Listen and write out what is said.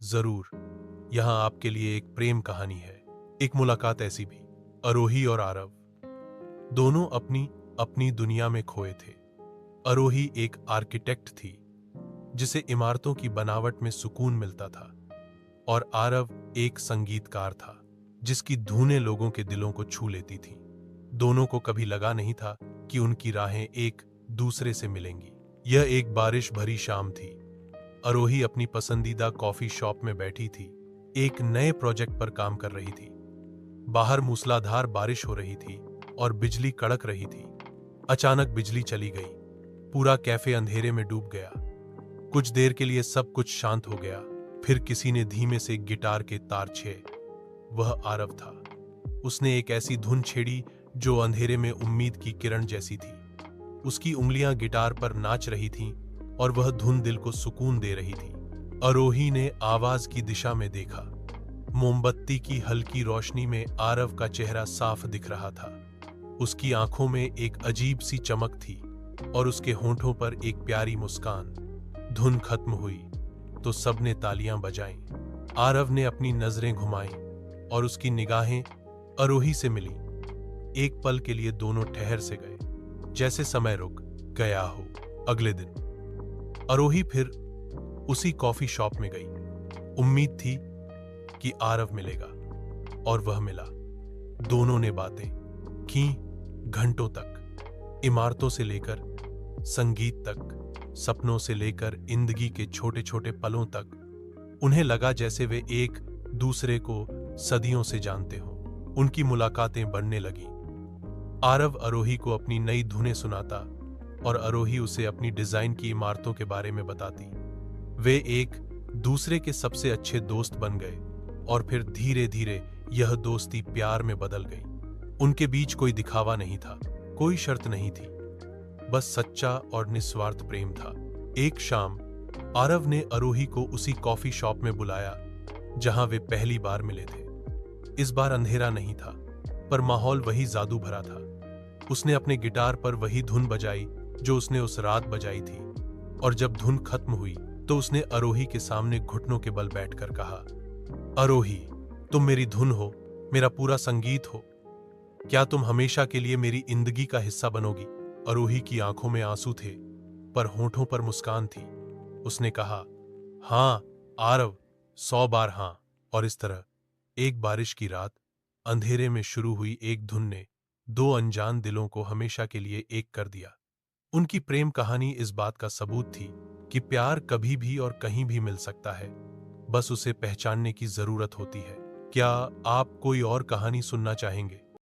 जरूर, यहाँ आपके लिए एक प्रेम कहानी है। एक मुलाकात ऐसी भी। आरोही और आरव दोनों अपनी अपनी दुनिया में खोए थे। आरोही एक आर्किटेक्ट थी जिसे इमारतों की बनावट में सुकून मिलता था, और आरव एक संगीतकार था जिसकी धुनें लोगों के दिलों को छू लेती थीं। दोनों को कभी लगा नहीं था कि उनकी राहें एक दूसरे से मिलेंगी। यह एक बारिश भरी शाम थी। आरोही अपनी पसंदीदा कॉफी शॉप में बैठी थी, एक नए प्रोजेक्ट पर काम कर रही थी। बाहर मूसलाधार बारिश हो रही थी और बिजली कड़क रही थी। अचानक बिजली चली गई। पूरा कैफे अंधेरे में डूब गया। कुछ देर के लिए सब कुछ शांत हो गया। फिर किसी ने धीमे से गिटार के तार छेड़े। वह आरव था। उसने एक ऐसी धुन छेड़ी जो अंधेरे में उम्मीद की किरण जैसी थी। उसकी उंगलियां गिटार पर नाच रही थीं और वह धुन दिल को सुकून दे रही थी। आरोही ने आवाज की दिशा में देखा। मोमबत्ती की हल्की रोशनी में आरव का चेहरा साफ दिख रहा था। उसकी आंखों में एक अजीब सी चमक थी और उसके होंठों पर एक प्यारी मुस्कान। धुन खत्म हुई तो सबने तालियां बजाईं। आरव ने अपनी नजरें घुमाईं और उसकी निगाहें आरोही से मिली। एक पल के लिए दोनों ठहर से गए, जैसे समय रुक गया हो। अगले दिन आरोही फिर उसी कॉफी शॉप में गई। उम्मीद थी कि आरव मिलेगा, और वह मिला। दोनों ने बातें की घंटों तक, इमारतों से लेकर संगीत तक, सपनों से लेकर जिंदगी के छोटे छोटे पलों तक। उन्हें लगा जैसे वे एक दूसरे को सदियों से जानते हों। उनकी मुलाकातें बढ़ने लगीं। आरव आरोही को अपनी नई धुनें सुनाता और आरोही उसे अपनी डिजाइन की इमारतों के बारे में बताती। वे एक दूसरे के सबसे अच्छे दोस्त बन गए, और फिर धीरे धीरे यह दोस्ती प्यार में बदल गई। उनके बीच कोई दिखावा नहीं था, कोई शर्त नहीं थी, बस सच्चा और निस्वार्थ प्रेम था। एक शाम आरव ने आरोही को उसी कॉफी शॉप में बुलाया जहां वे पहली बार मिले थे। इस बार अंधेरा नहीं था, पर माहौल वही जादू भरा था। उसने अपने गिटार पर वही धुन बजाई जो उसने उस रात बजाई थी, और जब धुन खत्म हुई तो उसने आरोही के सामने घुटनों के बल बैठकर कहा, आरोही, तुम मेरी धुन हो, मेरा पूरा संगीत हो। क्या तुम हमेशा के लिए मेरी जिंदगी का हिस्सा बनोगी? आरोही की आंखों में आंसू थे, पर होठों पर मुस्कान थी। उसने कहा, हाँ आरव, 100 बार हाँ। और इस तरह एक बारिश की रात, अंधेरे में शुरू हुई एक धुन ने दो अनजान दिलों को हमेशा के लिए एक कर दिया। उनकी प्रेम कहानी इस बात का सबूत थी कि प्यार कभी भी और कहीं भी मिल सकता है, बस उसे पहचानने की जरूरत होती है। क्या आप कोई और कहानी सुनना चाहेंगे?